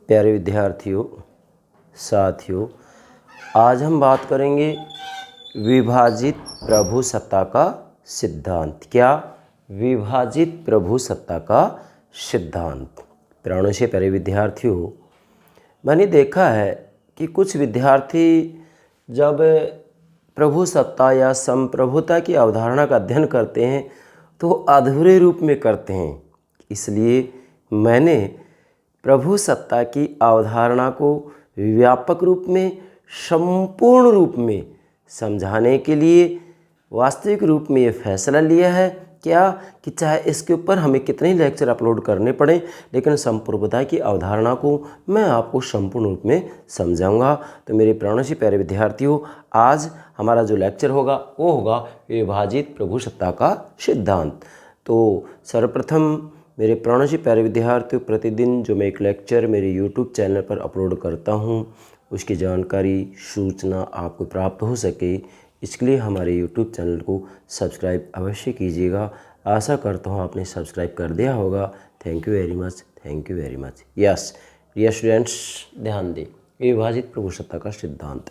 प्यारे विद्यार्थियों, साथियों, आज हम बात करेंगे विभाजित प्रभुसत्ता का सिद्धांत। क्या? विभाजित प्रभुसत्ता का सिद्धांत। प्राणों से प्यारे विद्यार्थियों, मैंने देखा है कि कुछ विद्यार्थी जब प्रभुसत्ता या संप्रभुता की अवधारणा का अध्ययन करते हैं तो अधूरे रूप में करते हैं। इसलिए मैंने प्रभुसत्ता की अवधारणा को व्यापक रूप में, संपूर्ण रूप में समझाने के लिए वास्तविक रूप में ये फैसला लिया है क्या कि चाहे इसके ऊपर हमें कितने ही लेक्चर अपलोड करने पड़े, लेकिन संप्रभुता की अवधारणा को मैं आपको संपूर्ण रूप में समझाऊंगा। तो मेरे प्राणों से प्यारे विद्यार्थियों, आज हमारा जो लेक्चर होगा वो होगा विभाजित प्रभुसत्ता का सिद्धांत। तो सर्वप्रथम मेरे प्राणों से प्यारे विद्यार्थियों, प्रतिदिन जो मैं एक लेक्चर मेरे यूट्यूब चैनल पर अपलोड करता हूँ उसकी जानकारी, सूचना आपको प्राप्त हो सके, इसके लिए हमारे यूट्यूब चैनल को सब्सक्राइब अवश्य कीजिएगा। आशा करता हूँ आपने सब्सक्राइब कर दिया होगा। Thank you very much, thank you very much. Yes dear students, ध्यान दें, विभाजित प्रभुसत्ता का सिद्धांत।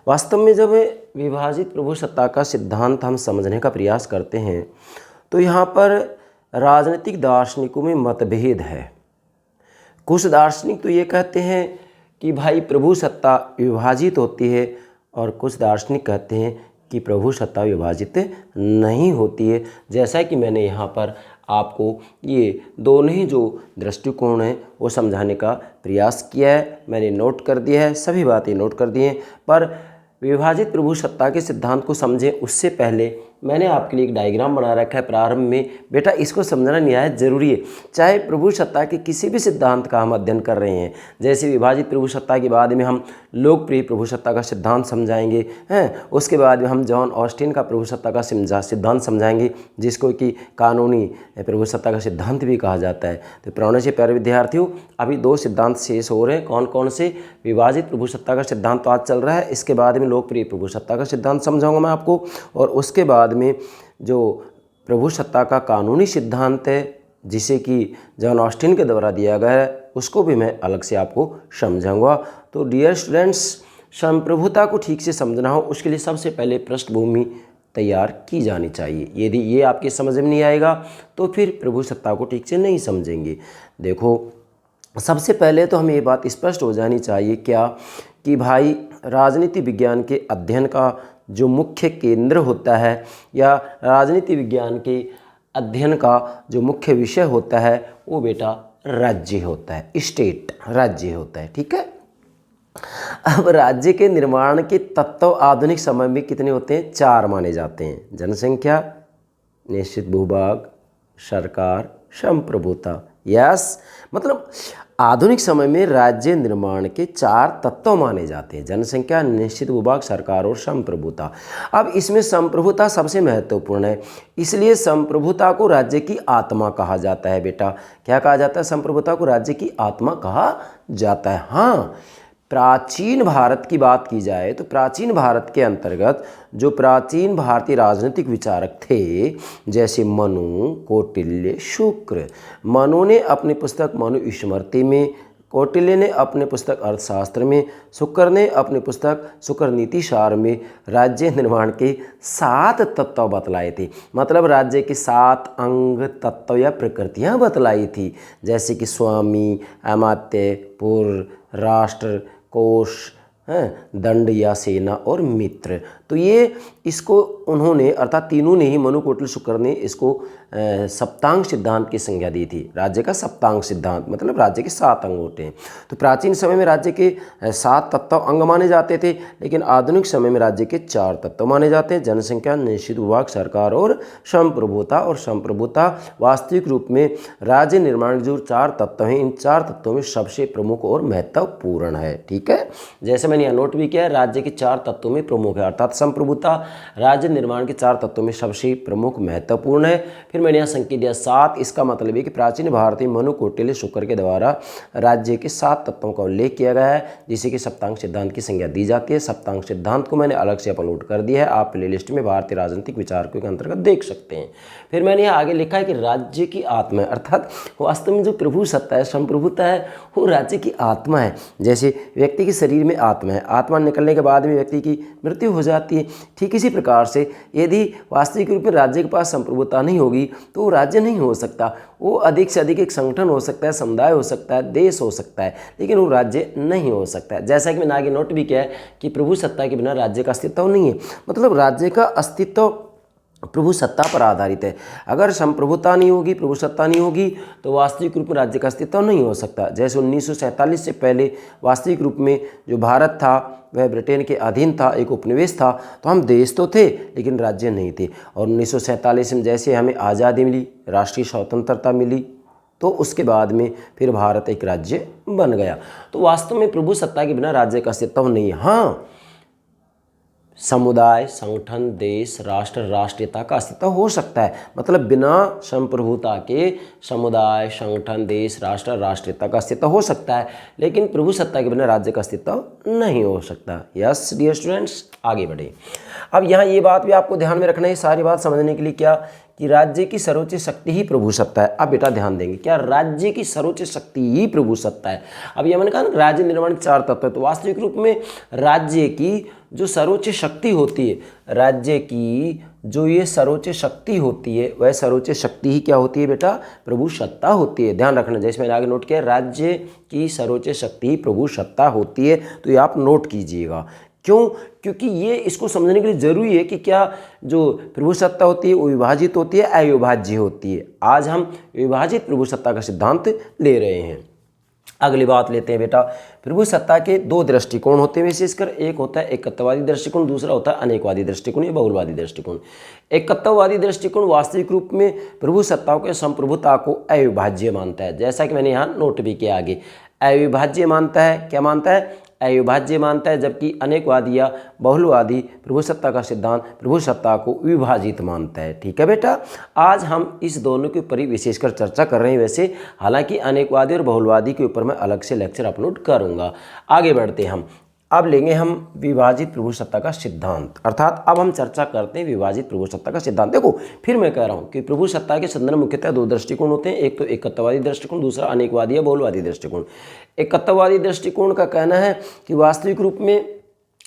वास्तव में जब विभाजित प्रभुसत्ता का सिद्धांत हम समझने का प्रयास करते हैं तो यहाँ पर राजनीतिक दार्शनिकों में मतभेद है। कुछ दार्शनिक तो ये कहते हैं कि भाई प्रभुसत्ता विभाजित होती है, और कुछ दार्शनिक कहते हैं कि प्रभुसत्ता विभाजित नहीं होती है। जैसा कि मैंने यहाँ पर आपको ये दोनों ही जो दृष्टिकोण हैं वो समझाने का प्रयास किया है, मैंने नोट कर दिया है, सभी बातें नोट कर दी हैं। पर विभाजित प्रभुसत्ता के सिद्धांत को समझें उससे पहले मैंने आपके लिए एक डायग्राम बना रखा है प्रारंभ में। बेटा इसको समझना निहायत ज़रूरी है। चाहे प्रभुसत्ता के किसी भी सिद्धांत का हम अध्ययन कर रहे हैं, जैसे विभाजित प्रभुसत्ता के बाद में हम लोकप्रिय प्रभुसत्ता का सिद्धांत समझाएंगे हैं, उसके बाद में हम जॉन ऑस्टिन का प्रभुसत्ता का सिद्धांत समझाएंगे, जिसको कि कानूनी प्रभुसत्ता का सिद्धांत भी कहा जाता है। तो प्राणों से प्यारे विद्यार्थियों, अभी दो सिद्धांत शेष हो रहे हैं। कौन कौन से? विभाजित प्रभुसत्ता का सिद्धांत तो आज चल रहा है, इसके बाद में लोकप्रिय प्रभुसत्ता का सिद्धांत समझाऊंगा मैं आपको, और उसके बाद में जो प्रभुसत्ता का कानूनी सिद्धांत है जिसे कि जॉन ऑस्टिन के द्वारा दिया गया है, उसको भी मैं अलग से आपको समझाऊंगा। तो डियर स्टूडेंट्स, संप्रभुता को ठीक से समझना हो उसके लिए सबसे पहले पृष्ठभूमि तैयार की जानी चाहिए। यदि ये आपके समझ में नहीं आएगा तो फिर प्रभुसत्ता को ठीक से नहीं समझेंगे। देखो, सबसे पहले तो हमें ये बात स्पष्ट हो जानी चाहिए क्या कि भाई राजनीति विज्ञान के अध्ययन का जो मुख्य केंद्र होता है, या राजनीति विज्ञान के अध्ययन का जो मुख्य विषय होता है वो बेटा राज्य होता है, स्टेट, राज्य होता है। ठीक है। अब राज्य के निर्माण के तत्व आधुनिक समय में कितने होते हैं? 4 माने जाते हैं। जनसंख्या, निश्चित भूभाग, सरकार, संप्रभुता। यस, मतलब आधुनिक समय में राज्य निर्माण के 4 तत्व माने जाते हैं: जनसंख्या, निश्चित भूभाग, सरकार और संप्रभुता। अब इसमें संप्रभुता सबसे महत्वपूर्ण है, इसलिए संप्रभुता को राज्य की आत्मा कहा जाता है। बेटा क्या कहा जाता है? संप्रभुता को राज्य की आत्मा कहा जाता है। हाँ, प्राचीन भारत की बात की जाए तो प्राचीन भारत के अंतर्गत जो प्राचीन भारतीय राजनीतिक विचारक थे, जैसे मनु, कौटिल्य, शुक्र। मनु ने अपनी पुस्तक मनु स्मृति में, कौटिल्य ने अपने पुस्तक अर्थशास्त्र में, शुक्र ने अपनी पुस्तक शुक्र नीति सार में राज्य निर्माण के 7 तत्व बतलाए थे। मतलब राज्य के 7 अंग, तत्व या प्रकृतियाँ बतलाई थी, जैसे कि स्वामी, अमात्य, पुर, राष्ट्र, कोश, दंड या सेना और मित्र। तो ये इसको उन्होंने, अर्थात तीनों ने ही, मनु, कौटिल्य, शुक्र ने इसको सप्तांग सिद्धांत की संज्ञा दी थी। राज्य का सप्तांग सिद्धांत मतलब राज्य के 7 अंग होते हैं। तो प्राचीन समय में राज्य के 7 तत्व अंग माने जाते थे, लेकिन आधुनिक समय में राज्य के 4 तत्व माने जाते हैं: जनसंख्या, निश्चित भूभाग, सरकार और संप्रभुता। और संप्रभुता वास्तविक रूप में राज्य निर्माण के जो 4 तत्व हैं, इन 4 तत्वों में सबसे प्रमुख और महत्वपूर्ण है। ठीक है, जैसे मैंने यहाँ नोट भी किया है, राज्य के 4 तत्वों में प्रमुख है, अर्थात संप्रभुता राज्य निर्माण के 4 तत्वों में सबसे प्रमुख महत्वपूर्ण है। फिर मैंने यहाँ संकेत दिया 7। इसका मतलब है कि प्राचीन भारतीय मनु कौटिल्य शुक्र के द्वारा राज्य के 7 तत्वों का उल्लेख किया गया है, जिसे कि सप्तांग सिद्धांत की संज्ञा दी जाती है। सप्तांग सिद्धांत को मैंने अलग से अपलोड कर दिया है, आप प्लेलिस्ट में भारतीय राजनीतिक विचारकों के अंतर्गत देख सकते हैं। फिर मैंने यहाँ आगे लिखा है कि राज्य की आत्मा है, अर्थात वास्तव में जो प्रभु सत्ता है, संप्रभुता है, वो राज्य की आत्मा है। जैसे व्यक्ति के शरीर में आत्मा है, आत्मा निकलने के बाद में व्यक्ति की मृत्यु हो जाती है। ठीक इसी प्रकार से यदि वास्तविक रूप में राज्य के पास संप्रभुता नहीं होगी तो वो राज्य नहीं हो सकता। वो अधिक से अधिक एक संगठन हो सकता है, समुदाय हो सकता है, देश हो सकता है, लेकिन वो राज्य नहीं हो सकता है। जैसा कि मैंने आगे नोट भी किया है कि प्रभु सत्ता के बिना राज्य का अस्तित्व नहीं है। मतलब राज्य का अस्तित्व प्रभु सत्ता पर आधारित है। अगर संप्रभुता नहीं होगी, प्रभु सत्ता नहीं होगी, तो वास्तविक रूप में राज्य का अस्तित्व नहीं हो सकता। जैसे 1947 से पहले वास्तविक रूप में जो भारत था वह ब्रिटेन के अधीन था, एक उपनिवेश था, तो हम देश तो थे लेकिन राज्य नहीं थे। और 1947 में जैसे हमें आज़ादी मिली, राष्ट्रीय स्वतंत्रता मिली, तो उसके बाद में फिर भारत एक राज्य बन गया। तो वास्तव में प्रभु सत्ता के बिना राज्य का अस्तित्व नहीं है। हाँ, समुदाय, संगठन, देश, राष्ट्र, राष्ट्रीयता का अस्तित्व हो सकता है। मतलब बिना संप्रभुता के समुदाय, संगठन, देश, राष्ट्र, राष्ट्रीयता का अस्तित्व हो सकता है, लेकिन प्रभु सत्ता के बिना राज्य का अस्तित्व नहीं हो सकता। यस डियर स्टूडेंट्स, आगे बढ़े। अब यहाँ ये बात भी आपको ध्यान में रखना है, सारी बात समझने के लिए क्या कि राज्य की सर्वोच्च शक्ति ही प्रभु सत्ता है। अब बेटा ध्यान देंगे, क्या राज्य की सर्वोच्च शक्ति ही प्रभु सत्ता है। अब ये मैंने कहा ना, राज्य निर्माण के 4 तत्व है, तो वास्तविक रूप में राज्य की जो सर्वोच्च शक्ति होती है, राज्य की जो ये सर्वोच्च शक्ति होती है, वह सर्वोच्च शक्ति ही क्या होती है बेटा, प्रभु सत्ता होती है। ध्यान रखना, जैसे मैंने आगे नोट किया, राज्य की सर्वोच्च शक्ति ही प्रभु सत्ता होती है, तो ये आप नोट कीजिएगा। क्यों? क्योंकि ये इसको समझने के लिए जरूरी है कि क्या जो प्रभु सत्ता होती है वो विभाजित होती है, अविभाज्य होती है। आज हम विभाजित प्रभु सत्ता का सिद्धांत ले रहे हैं। अगली बात लेते हैं बेटा, प्रभु सत्ता के 2 दृष्टिकोण होते हैं विशेषकर, एक होता है एकत्ववादी दृष्टिकोण, दूसरा होता है अनेकवादी दृष्टिकोण या बहुलवादी दृष्टिकोण। एकत्ववादी दृष्टिकोण वास्तविक रूप में प्रभु सत्ताओं के संप्रभुता को अविभाज्य मानता है, जैसा कि मैंने यहाँ नोट भी किया आगे। अविभाज्य मानता है, क्या मानता है, अविभाज्य मानता है, जबकि अनेकवादी या बहुलवादी प्रभु सत्ता का सिद्धांत प्रभु सत्ता को विभाजित मानता है। ठीक है बेटा, आज हम इस दोनों के ऊपर ही विशेषकर चर्चा कर रहे हैं। वैसे हालांकि अनेकवादी और बहुलवादी के ऊपर मैं अलग से लेक्चर अपलोड करूंगा। आगे बढ़ते हैं हम, अब लेंगे हम विभाजित प्रभु सत्ता का सिद्धांत, अर्थात अब हम चर्चा करते हैं विभाजित प्रभु सत्ता का सिद्धांत। देखो फिर मैं कह रहा हूँ कि प्रभु सत्ता के संदर्भ मुख्यतः 2 दृष्टिकोण होते हैं, एक तो एकत्ववादी दृष्टिकोण, दूसरा अनेकवादी या बहुलवादी दृष्टिकोण। एकत्ववादी दृष्टिकोण का कहना है कि वास्तविक रूप में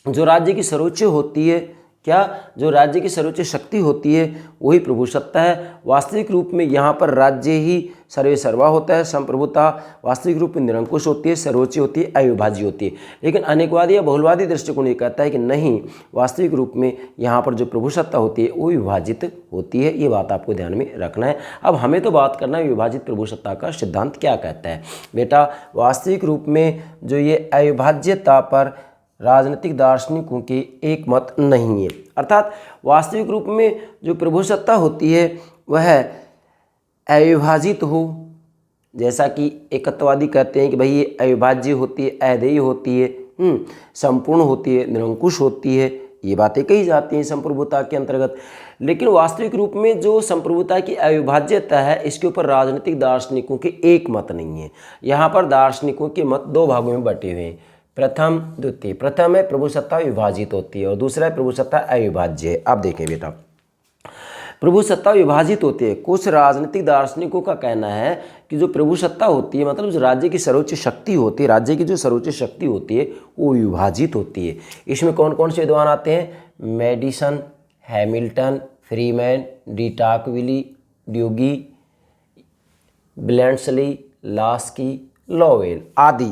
जो राज्य की सर्वोच्च होती है, क्या जो राज्य की सर्वोच्च शक्ति होती है वही प्रभु सत्ता है। वास्तविक रूप में यहाँ पर राज्य ही सर्वे सर्वा होता है, संप्रभुता वास्तविक रूप में निरंकुश होती है, सर्वोच्च होती है, अविभाज्य होती है। लेकिन अनेकवादी या बहुलवादी दृष्टिकोण ये कहता है कि नहीं, वास्तविक रूप में यहाँ पर जो प्रभु सत्ता होती है वो विभाजित होती है। ये बात आपको ध्यान में रखना है। अब हमें तो बात करना है विभाजित प्रभु सत्ता का सिद्धांत क्या कहता है। बेटा वास्तविक रूप में जो ये अविभाज्यता पर राजनीतिक दार्शनिकों के एक मत नहीं है, अर्थात वास्तविक रूप में जो प्रभु सत्ता होती है वह अविभाजित हो, जैसा कि एकत्ववादी कहते हैं कि भाई ये अविभाज्य होती है, अदेयी होती है, संपूर्ण होती है, निरंकुश होती है, ये बातें कही जाती हैं संप्रभुता के अंतर्गत। लेकिन वास्तविक रूप में जो संप्रभुता की अविभाज्यता है इसके ऊपर राजनीतिक दार्शनिकों के एक मत नहीं है। यहाँ पर दार्शनिकों के मत 2 भागों में बटे हुए हैं, प्रथम द्वितीय। प्रथम है प्रभु सत्ता विभाजित होती है और दूसरा है प्रभु सत्ता अविभाज्य है। अब देखें बेटा, प्रभु सत्ता विभाजित होती है। कुछ राजनीतिक दार्शनिकों का कहना है कि जो प्रभु सत्ता होती है, मतलब जो राज्य की सर्वोच्च शक्ति होती है, राज्य की जो सर्वोच्च शक्ति होती है वो विभाजित होती है। इसमें कौन कौन से विद्वान आते हैं, Madison, Hamilton, Freeman, de Tocqueville, Duguit, Bluntschli, Laski, Lowell आदि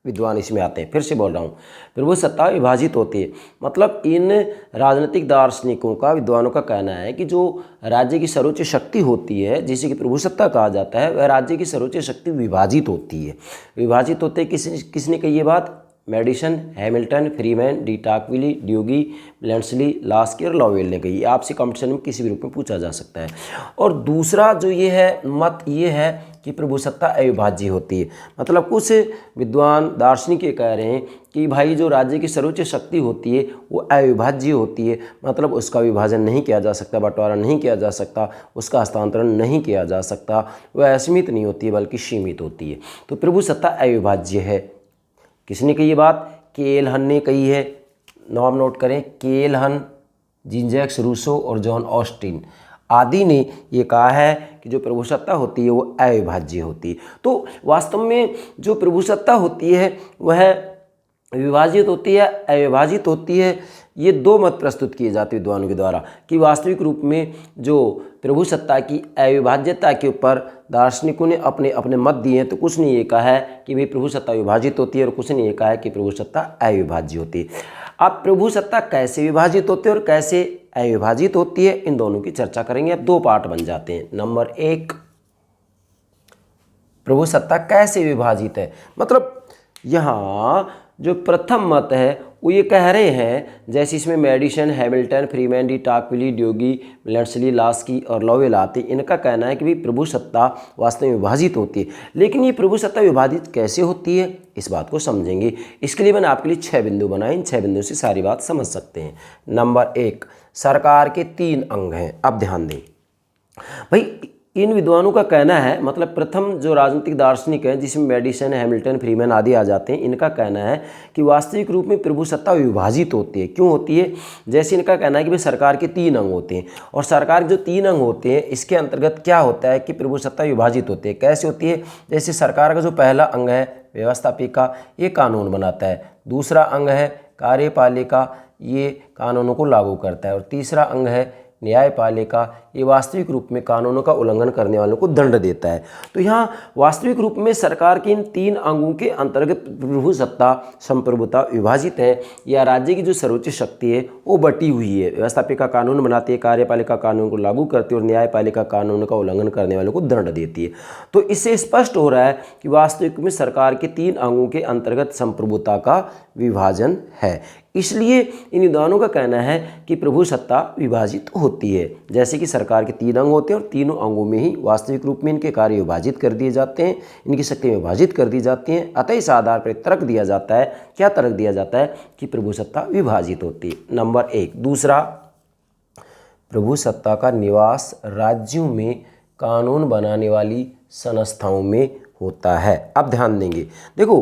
विद्वान इसमें आते हैं। फिर से बोल रहा हूँ, प्रभु सत्ता विभाजित होती है, मतलब इन राजनीतिक दार्शनिकों का, विद्वानों का कहना है कि जो राज्य की सर्वोच्च शक्ति होती है जिसे कि प्रभु सत्ता कहा जाता है, वह राज्य की सर्वोच्च शक्ति विभाजित होती है। विभाजित होते हैं, किसने कही ये बात, Madison, Hamilton, Freeman, de Tocqueville, Duguit, Bluntschli, Laski और लोवेल ने कही। आपसे कॉम्पिटिशन में किसी भी रूप में पूछा जा सकता है। और दूसरा जो ये है मत, ये है कि कि प्रभुसत्ता अविभाज्य होती है। मतलब कुछ विद्वान दार्शनिक ये कह रहे हैं कि भाई जो राज्य की सर्वोच्च शक्ति होती है वो अविभाज्य होती है, मतलब उसका विभाजन नहीं किया जा सकता, बंटवारा नहीं किया जा सकता, उसका हस्तांतरण नहीं किया जा सकता, वह असीमित नहीं होती है बल्कि सीमित होती है। तो प्रभुसत्ता अविभाज्य है। किसने कही ये बात? केएल हन ने कही है। नाम नोट करें, केएल हन, जीन जैक्स रूसो और जॉन ऑस्टिन आदि ने ये कहा है कि जो प्रभुसत्ता होती है वो अविभाज्य होती है। तो वास्तव में जो प्रभुसत्ता होती है वह विभाजित होती है, अविभाजित होती है। ये दो मत प्रस्तुत किए जाते हैं विद्वानों के द्वारा कि वास्तविक रूप में जो प्रभुसत्ता की अविभाज्यता के ऊपर दार्शनिकों ने अपने अपने मत दिए हैं। तो कुछ ने ये कहा है कि भाई प्रभुसत्ता विभाजित होती है और कुछ ने ये कहा है कि प्रभुसत्ता अविभाज्य होती है। अब प्रभुसत्ता कैसे विभाजित होती है और कैसे अविभाजित होती है, इन दोनों की चर्चा करेंगे। अब दो पार्ट बन जाते हैं। नंबर 1, प्रभुसत्ता कैसे विभाजित है। मतलब यहाँ जो प्रथम मत है वो ये कह रहे हैं, जैसे इसमें Madison, Hamilton, Freeman, de Tocqueville, Duguit, Bluntschli, Laski और लोवेल आते, इनका कहना है कि भाई प्रभुसत्ता वास्तव में विभाजित होती है। लेकिन ये प्रभुसत्ता विभाजित कैसे होती है, इस बात को समझेंगे। इसके लिए मैंने आपके लिए 6 बिंदु बनाए, इन 6 बिंदुओं से सारी बात समझ सकते हैं। नंबर 1, सरकार के 3 अंग हैं। अब ध्यान दें भाई, इन विद्वानों का कहना है, मतलब प्रथम जो राजनीतिक दार्शनिक हैं जिसमें मेडिसन, हैमिल्टन, फ्रीमैन आदि आ जाते हैं, इनका कहना है कि वास्तविक रूप में प्रभुसत्ता विभाजित होती है। क्यों होती है? जैसे इनका कहना है कि भाई सरकार के 3 अंग होते हैं और सरकार के जो 3 अंग होते हैं इसके अंतर्गत क्या होता है कि प्रभुसत्ता विभाजित होती है। कैसे होती है? जैसे सरकार का जो पहला अंग है व्यवस्थापिका, ये कानून बनाता है। दूसरा अंग है कार्यपालिका, ये कानूनों को लागू करता है। और तीसरा अंग है न्यायपालिका, ये वास्तविक रूप में कानूनों का उल्लंघन करने वालों को दंड देता है। तो यहाँ वास्तविक रूप में सरकार के इन 3 अंगों के अंतर्गत प्रभुसत्ता संप्रभुता विभाजित है, या राज्य की जो सर्वोच्च शक्ति है वो बटी हुई है। व्यवस्थापिका कानून बनाती है, कार्यपालिका कानून को लागू करती है और न्यायपालिका कानून का उल्लंघन करने वालों को दंड देती है। तो इससे स्पष्ट हो रहा है कि वास्तविक में सरकार के 3 अंगों के अंतर्गत संप्रभुता का विभाजन है। इसलिए इन विद्वानों का कहना है कि प्रभुसत्ता विभाजित होती है। जैसे कि सरकार के 3 अंग होते हैं और तीनों अंगों में ही वास्तविक रूप में इनके कार्य विभाजित कर दिए जाते हैं, इनकी शक्ति विभाजित कर दी जाती हैं। अतः इस आधार पर तर्क दिया जाता है, क्या तर्क दिया जाता है कि प्रभुसत्ता विभाजित होती है। नंबर 1। दूसरा, प्रभुसत्ता का निवास राज्यों में कानून बनाने वाली संस्थाओं में होता है। अब ध्यान देंगे, देखो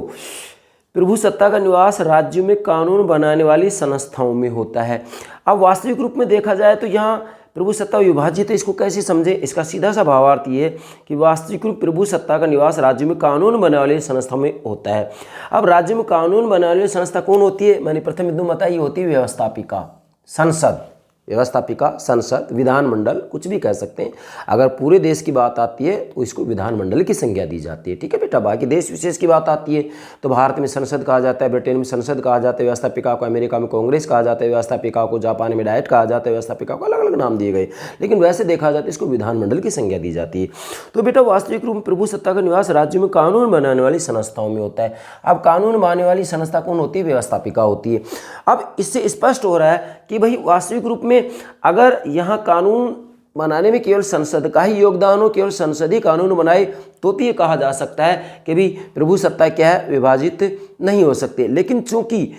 प्रभुसत्ता का निवास राज्यों में कानून बनाने वाली संस्थाओं में होता है। अब वास्तविक रूप में देखा जाए तो यहाँ प्रभुसत्ता विभाजित है, इसको कैसे समझे? इसका सीधा सा भावार्थ ये कि वास्तविक रूप प्रभुसत्ता का निवास राज्यों में कानून बनाने वाली संस्था में होता है। अब राज्य में कानून बनाने वाली संस्था कौन होती है? मैंने प्रथम बिंदु बताई, होती है व्यवस्थापिका, संसद। व्यवस्थापिका, संसद, विधानमंडल, कुछ भी कह सकते हैं। अगर पूरे देश की बात आती है तो इसको विधानमंडल की संज्ञा दी जाती है। ठीक है बेटा। बाकी देश विशेष की बात आती है तो भारत में संसद कहा जाता है, ब्रिटेन में संसद कहा जाता है, व्यवस्थापिका को अमेरिका में कांग्रेस कहा जाता है, व्यवस्थापिका को जापान में डाइट कहा जाता है, व्यवस्थापिका को अलग अलग नाम दिए गए, लेकिन वैसे देखा जाता है इसको विधानमंडल की संज्ञा दी जाती है। तो बेटा वास्तविक रूप में प्रभुसत्ता का निवास राज्यों में कानून बनाने वाली संस्थाओं में होता है। अब कानून बनाने वाली संस्था कौन होती है? व्यवस्थापिका होती है। अब इससे स्पष्ट हो रहा है कि भाई वास्तविक रूप में अगर यहाँ कानून बनाने में केवल संसद का ही योगदान हो, केवल संसद ही कानून बनाए, तो ये कहा जा सकता है कि भी प्रभुसत्ता क्या है? विभाजित नहीं हो सकते। लेकिन चूंकि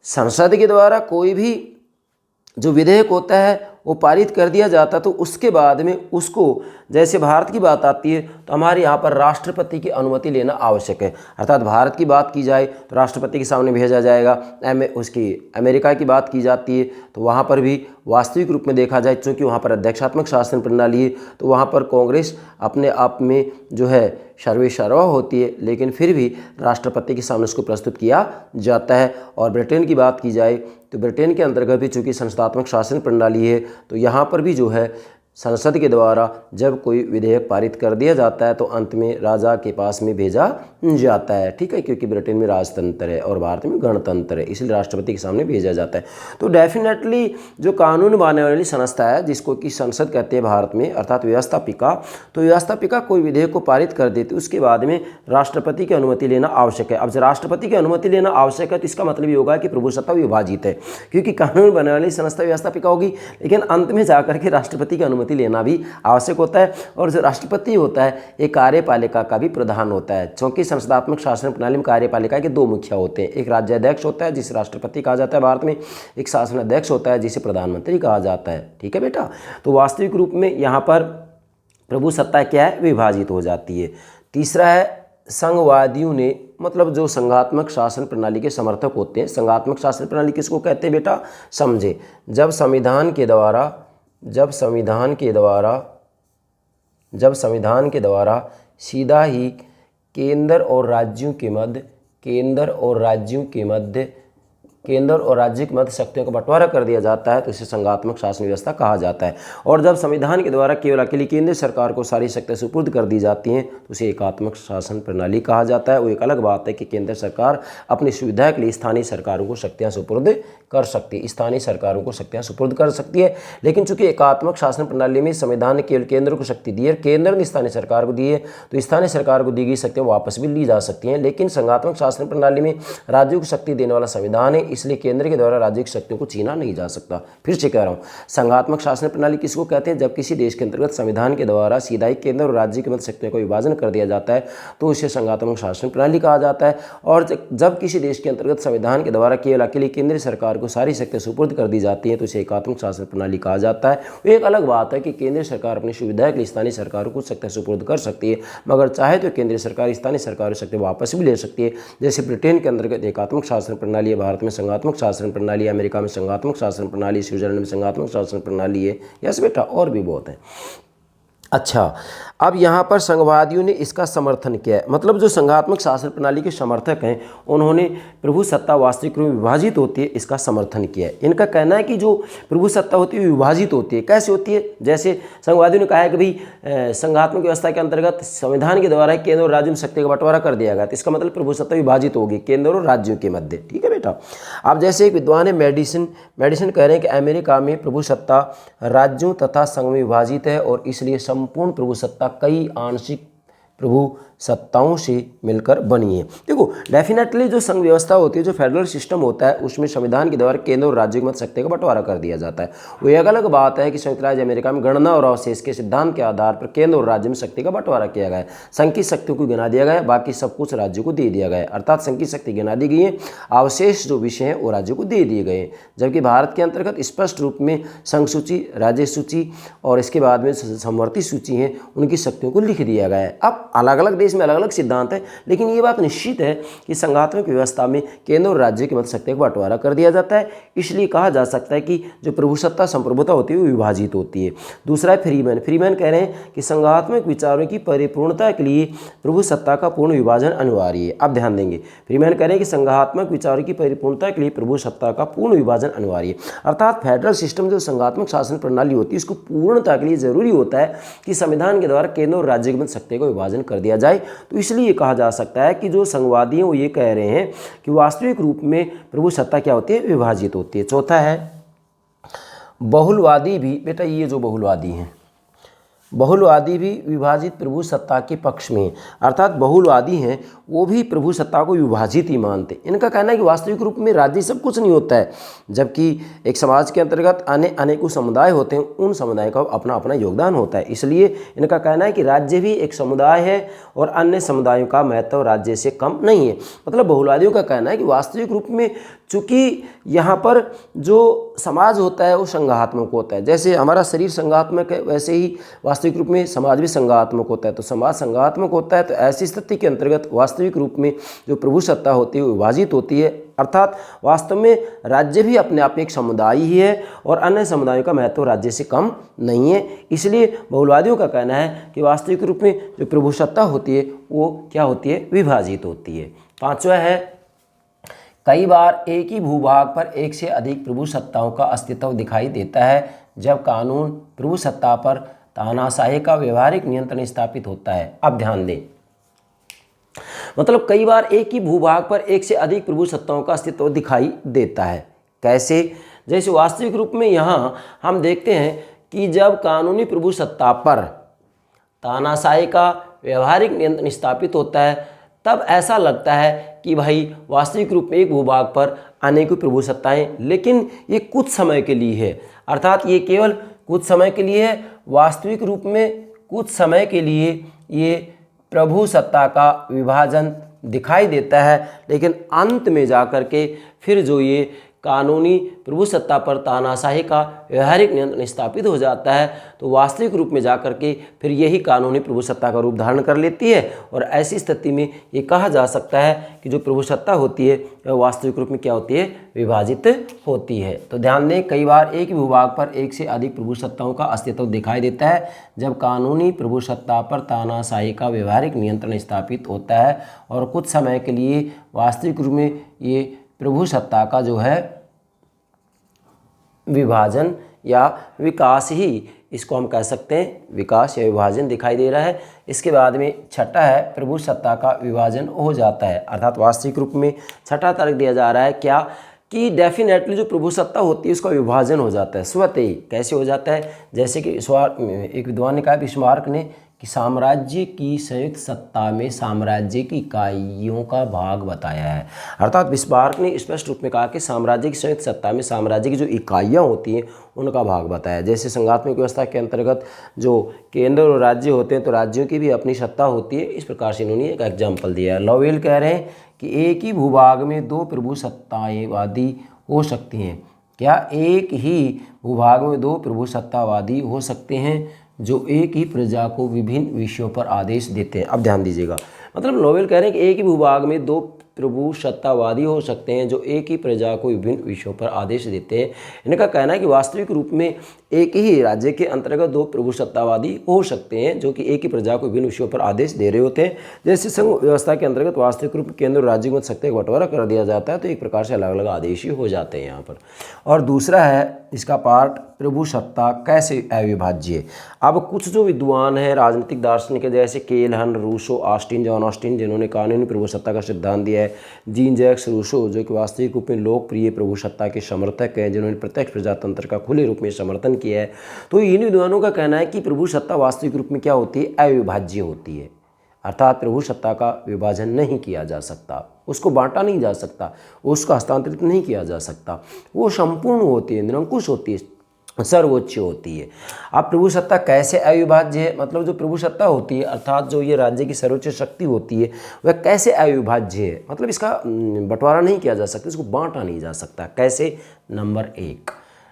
संसद के द्वारा कोई भी जो विधेयक होता है वो पारित कर दिया जाता, तो उसके बाद में उसको, जैसे भारत की बात आती है तो हमारे यहाँ पर राष्ट्रपति की अनुमति लेना आवश्यक है। अर्थात भारत की बात की जाए तो राष्ट्रपति के सामने भेजा जाएगा। उसकी अमेरिका की बात की जाती है तो वहाँ पर भी वास्तविक रूप में देखा जाए, चूँकि वहाँ पर अध्यक्षात्मक शासन प्रणाली है तो वहाँ पर कांग्रेस अपने आप में जो है सर्वेसर्वा होती है, लेकिन फिर भी राष्ट्रपति के सामने उसको प्रस्तुत किया जाता है। और ब्रिटेन की बात की जाए तो ब्रिटेन के अंतर्गत भी चूँकि संस्थात्मक शासन प्रणाली है तो यहाँ पर भी जो है संसद के द्वारा जब कोई विधेयक पारित कर दिया जाता है तो अंत में राजा के पास में भेजा जाता है। ठीक है, क्योंकि ब्रिटेन में राजतंत्र है और भारत में गणतंत्र है, इसलिए राष्ट्रपति के सामने भेजा जाता है। तो डेफिनेटली जो कानून बनाने वाली संस्था है जिसको कि संसद कहते हैं भारत में, अर्थात व्यवस्थापिका, तो व्यवस्थापिका कोई विधेयक को पारित कर देती है, उसके बाद में राष्ट्रपति की अनुमति लेना आवश्यक है। अब जब राष्ट्रपति की अनुमति लेना आवश्यक है तो इसका मतलब ये होगा कि प्रभुसत्ता विभाजित है, क्योंकि कानून बनाने वाली संस्था व्यवस्थापिका होगी, लेकिन अंत में जाकर के राष्ट्रपति की अनुमति अनुमति लेना भी आवश्यक होता है। और जो राष्ट्रपति होता है ये कार्यपालिका का भी प्रधान होता है, क्योंकि संसदात्मक शासन प्रणाली में कार्यपालिका के दो मुखिया होते हैं, एक राज्याध्यक्ष होता है जिसे राष्ट्रपति कहा जाता है भारत में, एक शासनाध्यक्ष होता है जिसे प्रधानमंत्री कहा जाता है। ठीक है बेटा, तो वास्तविक रूप में यहाँ पर प्रभु सत्ता क्या है, विभाजित हो जाती है। तीसरा है संघवादियों ने, मतलब जो संघात्मक शासन प्रणाली के समर्थक होते हैं। संघात्मक शासन प्रणाली किसको कहते हैं बेटा, समझे, जब संविधान के द्वारा सीधा ही केंद्र और राज्यों के मध्य शक्तियों का बंटवारा कर दिया जाता है तो इसे संघात्मक शासन व्यवस्था कहा जाता है। और जब संविधान के द्वारा केवल अकेली केंद्र सरकार को सारी शक्तियां सुपुर्द कर दी जाती हैं तो उसे एकात्मक शासन प्रणाली कहा जाता है। वो एक अलग बात है कि केंद्र सरकार अपनी सुविधा के लिए स्थानीय सरकारों को शक्तियां सुपुर्द कर सकती है, लेकिन चूंकि एकात्मक शासन प्रणाली में संविधान ने केवल केंद्र को शक्ति दी है, केंद्र ने स्थानीय सरकार को दी है, तो स्थानीय सरकार को दी गई शक्तियां वापस भी ली जा सकती हैं। लेकिन संघात्मक शासन प्रणाली में राज्यों को शक्ति देने वाला संविधान है, इसलिए केंद्र के द्वारा राज्य की शक्तियों को छीना नहीं जा सकता। फिर से कह रहा हूँ, संघात्मक शासन प्रणाली किसको कहते हैं, जब किसी देश के अंतर्गत संविधान के द्वारा सीधा ही केंद्र और राज्य के मध्य शक्तियों का विभाजन कर दिया जाता है तो उसे संघात्मक शासन प्रणाली कहा जाता है। और जब किसी देश के अंतर्गत संविधान के द्वारा केवल अकेली केंद्रीय सरकार को सारी शक्तियां सुपुर्द कर दी जाती है तो इसे एकात्मक शासन प्रणाली कहा जाता है। एक अलग बात है कि केंद्रीय सरकार अपनी सुविधा के लिए स्थानीय सरकारों को शक्तियां सुपुर्द कर सकती है, मगर चाहे तो केंद्रीय सरकार स्थानीय सरकारों से शक्ति वापस भी ले सकती है। जैसे ब्रिटेन के अंतर्गत एकात्मक शासन प्रणाली है, भारत में संघात्मक शासन प्रणाली है, अमेरिका में संघात्मक शासन प्रणाली, स्विट्जरलैंड में संघात्मक शासन प्रणाली है। यस बेटा, और भी बहुत है। अच्छा, अब यहाँ पर संघवादियों ने इसका समर्थन किया है, मतलब जो संघात्मक शासन प्रणाली के समर्थक हैं उन्होंने प्रभु सत्ता वास्तविक रूप में विभाजित होती है इसका समर्थन किया है। इनका कहना है कि जो प्रभु सत्ता होती है विभाजित होती है। कैसे होती है, जैसे संघवादियों ने कहा है कि भाई संघात्मक व्यवस्था के अंतर्गत संविधान के द्वारा केंद्र और राज्यों में शक्ति का बंटवारा कर दिया गया, तो इसका मतलब प्रभु सत्ता विभाजित होगी केंद्र और राज्यों के मध्य। ठीक है बेटा। अब जैसे एक विद्वान है मेडिसिन कह रहे हैं कि अमेरिका में प्रभु सत्ता राज्यों तथा संघ में विभाजित है और इसलिए संपूर्ण प्रभु सत्ता कई आंशिक प्रभु सत्ताओं से मिलकर बनी है। देखो, डेफिनेटली जो संघ व्यवस्था होती है, जो फेडरल सिस्टम होता है, उसमें संविधान के द्वारा केंद्र और राज्य के मध्य शक्ति का बंटवारा कर दिया जाता है। वो एक अलग बात है कि संयुक्त राज्य अमेरिका में गणना और अवशेष के सिद्धांत के आधार पर केंद्र और राज्य में शक्ति का बंटवारा किया गया है। संघ की शक्तियों को गिना दिया गया है, बाकी सब कुछ राज्यों को दे दिया गया है, अर्थात संघ की शक्ति गिना दी गई है, अवशेष जो विषय हैं वो राज्यों को दे दिए गए हैं। जबकि भारत के अंतर्गत स्पष्ट रूप में संघ सूची, राज्य सूची और इसके बाद में समवर्ती सूची है, उनकी शक्तियों को लिख दिया गया है। अब अलग अलग देश में अलग अलग सिद्धांत है, लेकिन ये बात निश्चित है कि संघात्मक व्यवस्था में केंद्र और राज्य के मध्य शक्ति का बंटवारा कर दिया जाता है। इसलिए कहा जा सकता है कि जो प्रभुसत्ता संप्रभुता होती है वो विभाजित होती है। दूसरा है फ्रीमैन कह रहे हैं कि संघात्मक विचारों की परिपूर्णता के लिए प्रभुसत्ता का पूर्ण विभाजन अनिवार्य है। अब ध्यान देंगे, फ्रीमैन कह रहे हैं कि संघात्मक विचारों की परिपूर्णता के लिए प्रभुसत्ता का पूर्ण विभाजन अनिवार्य है, अर्थात फेडरल सिस्टम जो संघात्मक शासन प्रणाली होती है इसको पूर्णता के लिए जरूरी होता है कि संविधान के द्वारा केंद्र और राज्य के मध्य शक्ति का विभाजन कर दिया जाए। तो इसलिए कहा जा सकता है कि जो संघवादी हैं वो ये कह रहे हैं कि वास्तविक रूप में प्रभु सत्ता क्या होती है, विभाजित होती है। चौथा है बहुलवादी भी। बेटा, ये जो बहुलवादी हैं, बहुलवादी भी विभाजित प्रभु सत्ता के पक्ष में, अर्थात बहुलवादी हैं वो भी प्रभु सत्ता को विभाजित ही मानते। इनका कहना है कि वास्तविक रूप में राज्य सब कुछ नहीं होता है, जबकि एक समाज के अंतर्गत अनेकों समुदाय होते हैं, उन समुदाय का अपना अपना योगदान होता है। इसलिए इनका कहना है कि राज्य भी एक समुदाय है और अन्य समुदायों का महत्व राज्य से कम नहीं है। मतलब बहुलवादियों का कहना है कि वास्तविक रूप में चूँकि यहाँ पर जो समाज होता है वो संघात्मक होता है, जैसे हमारा शरीर संघात्मक है वैसे ही वास्तविक रूप में समाज भी संघात्मक होता है। तो समाज संघात्मक होता है, तो ऐसी स्थिति के अंतर्गत वास्तविक रूप में जो प्रभु सत्ता होती है वो विभाजित होती है, अर्थात वास्तव में राज्य भी अपने आप में एक समुदाय ही है और अन्य समुदायों का महत्व राज्य से कम नहीं है। इसलिए बहुलवादियों का कहना है कि वास्तविक रूप में जो प्रभु सत्ता होती है वो क्या होती है, विभाजित होती है। पांचवा है कई बार एक ही भूभाग पर एक से अधिक प्रभु सत्ताओं का अस्तित्व दिखाई देता है जब कानून प्रभु सत्ता पर तानाशाही का व्यवहारिक नियंत्रण स्थापित होता है। अब ध्यान दें, मतलब कई बार एक ही भूभाग पर एक से अधिक प्रभु सत्ताओं का अस्तित्व दिखाई देता है। कैसे, जैसे वास्तविक रूप में यहाँ हम देखते हैं कि जब कानूनी प्रभु सत्ता पर तानाशाही का व्यवहारिक नियंत्रण स्थापित होता है तब ऐसा लगता है कि भाई वास्तविक रूप में एक भूभाग पर अनेकों प्रभु सत्ताएं, लेकिन ये कुछ समय के लिए है, अर्थात ये केवल कुछ समय के लिए है, वास्तविक रूप में कुछ समय के लिए ये प्रभु सत्ता का विभाजन दिखाई देता है, लेकिन अंत में जाकर के फिर जो ये कानूनी प्रभु सत्ता पर तानाशाही का व्यवहारिक नियंत्रण स्थापित हो जाता है, तो वास्तविक रूप में जाकर के फिर यही कानूनी प्रभु सत्ता का रूप धारण कर लेती है। और ऐसी स्थिति में ये कहा जा सकता है कि जो प्रभु सत्ता होती है वह वास्तविक रूप में क्या होती है, विभाजित होती है। तो ध्यान दें, कई बार एक ही भूभाग पर एक से अधिक प्रभु सत्ताओं का अस्तित्व दिखाई देता है जब कानूनी प्रभु सत्ता पर तानाशाही का व्यवहारिक नियंत्रण स्थापित होता है, और कुछ समय के लिए वास्तविक रूप में ये प्रभु सत्ता का जो है विभाजन या विकास ही, इसको हम कह सकते हैं विकास या विभाजन दिखाई दे रहा है। इसके बाद में छठा है प्रभु सत्ता का विभाजन हो जाता है, अर्थात वास्तविक रूप में छठा तर्क दिया जा रहा है क्या, कि डेफिनेटली जो प्रभु सत्ता होती है उसका विभाजन हो जाता है स्वतः ही। कैसे हो जाता है, जैसे कि एक विद्वान ने कहा, बिस्मार्क ने, कि साम्राज्य की संयुक्त सत्ता में साम्राज्य की इकाइयों का भाग बताया है। अर्थात बिस्मार्क ने स्पष्ट रूप में कहा कि साम्राज्य की संयुक्त सत्ता में साम्राज्य की जो इकाइयाँ होती हैं उनका भाग बताया। जैसे संघात्मक व्यवस्था के अंतर्गत जो केंद्र और राज्य होते हैं तो राज्यों की भी अपनी सत्ता होती है। इस प्रकार से इन्होंने एक एग्जाम्पल दिया है। लॉवेल कह रहे हैं कि एक ही भूभाग में दो प्रभु सत्तावादी हो सकती हैं। क्या एक ही भूभाग में दो प्रभु सत्तावादी हो सकते हैं जो एक ही प्रजा को विभिन्न विषयों पर आदेश देते हैं। अब ध्यान दीजिएगा, मतलब नोवेल कह रहे हैं कि एक ही भूभाग में दो प्रभु सत्तावादी हो सकते हैं जो एक ही प्रजा को विभिन्न विषयों पर आदेश देते हैं। इनका कहना है कि वास्तविक रूप में एक ही राज्य के अंतर्गत दो प्रभु सत्तावादी हो सकते हैं जो कि एक ही प्रजा को विभिन्न विषयों पर आदेश दे रहे होते हैं। जैसे संघ व्यवस्था के अंतर्गत वास्तविक रूप में केंद्र और राज्य में सत्ता का बंटवारा कर दिया जाता है, तो एक प्रकार से अलग अलग आदेश ही हो जाते हैं यहाँ पर। और दूसरा है इसका पार्ट, प्रभु सत्ता कैसे अविभाज्य है। अब कुछ जो विद्वान हैं राजनीतिक दार्शनिक है, जैसे केलहन, रूसो, ऑस्टिन, जॉन ऑस्टिन, जिन्होंने कानूनी प्रभु सत्ता का सिद्धांत दिया है, जीन जैक्स रूसो जो कि वास्तविक रूप में लोकप्रिय प्रभु सत्ता के समर्थक हैं, जिन्होंने प्रत्यक्ष प्रजातंत्र का खुले रूप में समर्थन किया है, तो इन विद्वानों का कहना है कि प्रभु सत्ता वास्तविक रूप में क्या होती है, अविभाज्य होती है। अर्थात प्रभु सत्ता का विभाजन नहीं किया जा सकता, उसको बांटा नहीं जा सकता, उसको हस्तांतरित नहीं किया जा सकता, वो संपूर्ण होती है, निरंकुश होती है, सर्वोच्च होती है। अब प्रभु सत्ता कैसे अविभाज्य है, मतलब जो प्रभु सत्ता होती है अर्थात जो ये राज्य की सर्वोच्च शक्ति होती है वह कैसे अविभाज्य है, मतलब इसका बंटवारा नहीं किया जा सकता, इसको बांटा नहीं जा सकता। कैसे, नंबर 1,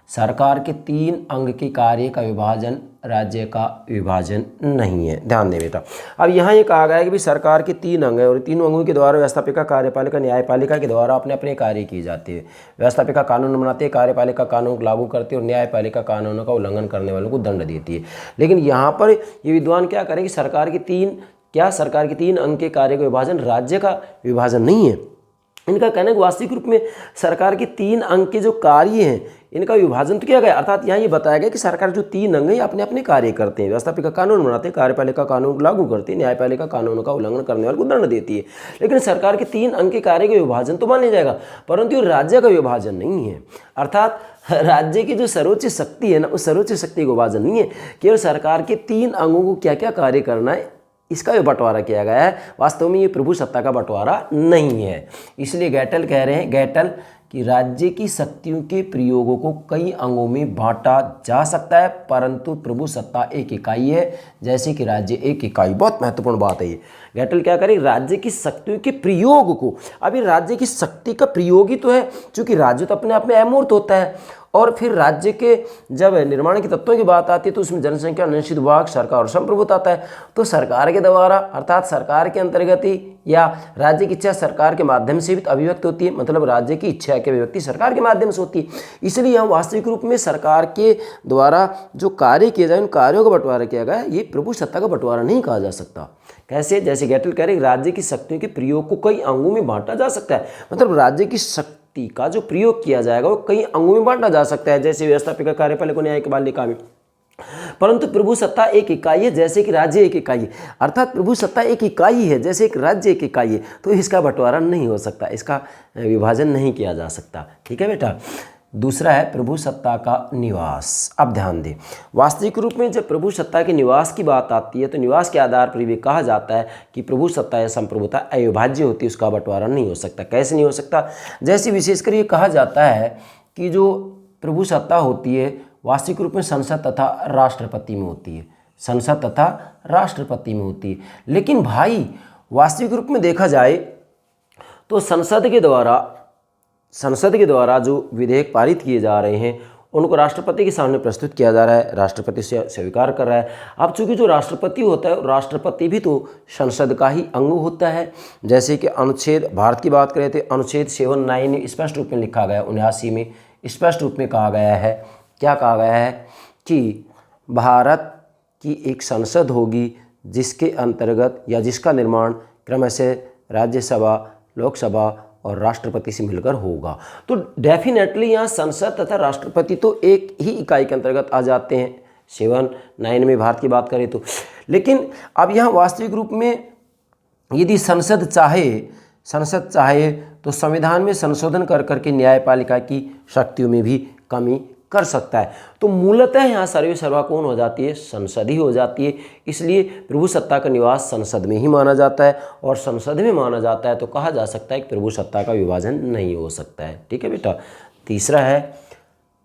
सरकार के 3 अंग के कार्य का विभाजन राज्य का विभाजन नहीं है। ध्यान दें बेटा, अब यहाँ ये कहा गया है कि भी सरकार के 3 अंग है और तीनों अंगों के द्वारा व्यवस्थापिका, कार्यपालिका, न्यायपालिका के द्वारा अपने अपने कार्य किए जाते हैं। व्यवस्थापिका कानून बनाते हैं, कार्यपालिका कानून लागू करती है और न्यायपालिका कानूनों का उल्लंघन करने वालों को दंड देती है। लेकिन यहाँ पर ये विद्वान क्या करें कि सरकार के 3 अंग के कार्य का विभाजन राज्य का विभाजन नहीं है। इनका कहना है कि वास्तविक रूप में सरकार के 3 अंग के जो कार्य हैं इनका विभाजन तो किया गया, अर्थात यहाँ ये बताया गया कि सरकार जो 3 अंग है अपने अपने कार्य करते हैं। व्यवस्थापिका कानून बनाते हैं, कार्यपालिका कानून लागू करती है, न्यायपालिका कानूनों का उल्लंघन करने वाले को दंड देती है। लेकिन सरकार के 3 अंग के कार्य का विभाजन तो माना जाएगा, परंतु राज्य का विभाजन नहीं है। अर्थात राज्य की जो सर्वोच्च शक्ति है ना, उस सर्वोच्च शक्ति का विभाजन नहीं है, केवल सरकार के 3 अंगों को क्या क्या कार्य करना है इसका भी बंटवारा किया गया है। वास्तव में ये प्रभु सत्ता का बंटवारा नहीं है। इसलिए गैटल कह रहे हैं, गैटल कि राज्य की शक्तियों के प्रयोगों को कई अंगों में बांटा जा सकता है, परंतु प्रभु सत्ता एक इकाई है, जैसे कि राज्य एक इकाई। बहुत महत्वपूर्ण बात है ये। गैटल क्या करें, राज्य की शक्तियों के प्रयोग को, अभी राज्य की शक्ति का प्रयोग ही तो है, क्योंकि राज्य तो अपने आप में अमूर्त होता है। और फिर राज्य के जब निर्माण के तत्वों की बात आती है तो उसमें जनसंख्या, निश्चित विभाग, सरकार और संप्रभुता आता है। तो सरकार के द्वारा अर्थात सरकार के अंतर्गत ही या राज्य की इच्छा सरकार के माध्यम से भी अभिव्यक्त होती है, मतलब राज्य की इच्छा की अभिव्यक्ति सरकार के माध्यम से होती है। इसलिए यहाँ वास्तविक रूप में सरकार के द्वारा जो कार्य किए जाए उन कार्यों का बंटवारा किया गया, ये प्रभु सत्ता का बंटवारा नहीं कहा जा सकता। कैसे, जैसे गैटल कह रहे राज्य की शक्तियों के प्रयोग को कई अंगों में बांटा जा सकता है, मतलब राज्य की शक्ति का जो प्रयोग किया जाएगा वो कई अंगों में बांटा जा सकता है, जैसे व्यवस्थापिका, कार्यपालिका, न्यायपालिका में। परंतु प्रभु सत्ता एक इकाई है, जैसे कि राज्य एक इकाई है। अर्थात प्रभु सत्ता एक इकाई है, जैसे एक राज्य एक इकाई है, तो इसका बंटवारा नहीं हो सकता, इसका विभाजन नहीं किया जा सकता। ठीक है बेटा। दूसरा है प्रभु सत्ता का निवास। अब ध्यान दें, वास्तविक रूप में जब प्रभु सत्ता के निवास की बात आती है तो निवास के आधार पर भी कहा जाता है कि प्रभु सत्ता या संप्रभुता अविभाज्य होती है, उसका बंटवारा नहीं हो सकता। कैसे नहीं हो सकता, जैसे विशेषकर ये कहा जाता है कि जो प्रभु सत्ता होती है वास्तविक रूप में संसद तथा राष्ट्रपति में होती है, संसद तथा राष्ट्रपति में होती है। लेकिन भाई वास्तविक रूप में देखा जाए तो संसद के द्वारा जो विधेयक पारित किए जा रहे हैं उनको राष्ट्रपति के सामने प्रस्तुत किया जा रहा है, राष्ट्रपति से स्वीकार कर रहा है। अब चूंकि जो राष्ट्रपति होता है, राष्ट्रपति भी तो संसद का ही अंग होता है। जैसे कि अनुच्छेद, भारत की बात करें तो अनुच्छेद 79 में स्पष्ट रूप में लिखा गया, 79 में स्पष्ट रूप में कहा गया है, क्या कहा गया है कि भारत की एक संसद होगी जिसके अंतर्गत या जिसका निर्माण क्रमशः राज्यसभा, लोकसभा और राष्ट्रपति से मिलकर होगा। तो डेफिनेटली यहाँ संसद तथा राष्ट्रपति तो एक ही इकाई के अंतर्गत आ जाते हैं 79 में भारत की बात करें तो। लेकिन अब यहाँ वास्तविक रूप में यदि संसद चाहे तो संविधान में संशोधन कर करके न्यायपालिका की शक्तियों में भी कमी कर सकता है। तो मूलतः यहाँ सर्वे सर्वा कौन हो जाती है, संसद ही हो जाती है। इसलिए प्रभु सत्ता का निवास संसद में ही माना जाता है, और संसद में माना जाता है तो कहा जा सकता है कि प्रभु सत्ता का विभाजन नहीं हो सकता है। ठीक है बेटा। तीसरा है,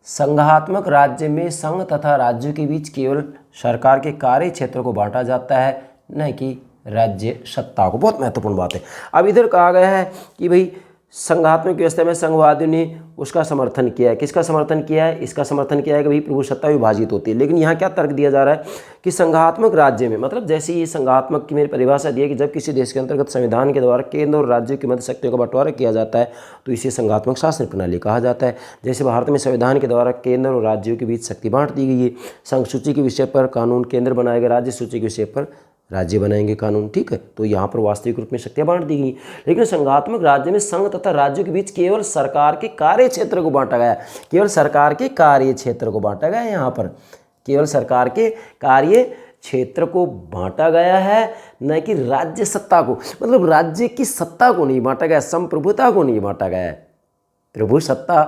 संघात्मक राज्य में संघ तथा राज्यों के बीच केवल सरकार के कार्य क्षेत्र को बांटा जाता है, न कि राज्य सत्ता को। बहुत महत्वपूर्ण बात है। अब इधर कहा गया है कि भाई संघात्मक व्यवस्था में संघवादियों ने उसका समर्थन किया है। किसका समर्थन किया है? इसका समर्थन किया है कि भाई प्रभु सत्ता विभाजित होती है। लेकिन यहाँ क्या तर्क दिया जा रहा है कि संघात्मक राज्य में, मतलब जैसे ये संघात्मक की मेरी परिभाषा दी है कि जब किसी देश के अंतर्गत संविधान के द्वारा केंद्र और राज्यों की मध्य शक्तियों का बंटवारा किया जाता है तो इसे संघात्मक शासन प्रणाली कहा जाता है। जैसे भारत में संविधान के द्वारा केंद्र और राज्यों के बीच शक्ति बांट दी गई है। संघ सूची के विषय पर कानून केंद्र बनाएगा, राज्य सूची के विषय पर राज्य बनाएंगे कानून। ठीक है। तो यहाँ पर वास्तविक रूप में शक्तियाँ बांट दी गई। लेकिन संघात्मक राज्य में संघ तथा राज्यों के बीच केवल सरकार के कार्य क्षेत्र को बांटा गया, केवल सरकार के कार्य क्षेत्र को बांटा गया है। यहाँ पर केवल सरकार के कार्य क्षेत्र को बांटा गया है, न कि राज्य सत्ता को। मतलब राज्य की सत्ता को नहीं बांटा गया, संप्रभुता को नहीं बांटा गया है। प्रभु सत्ता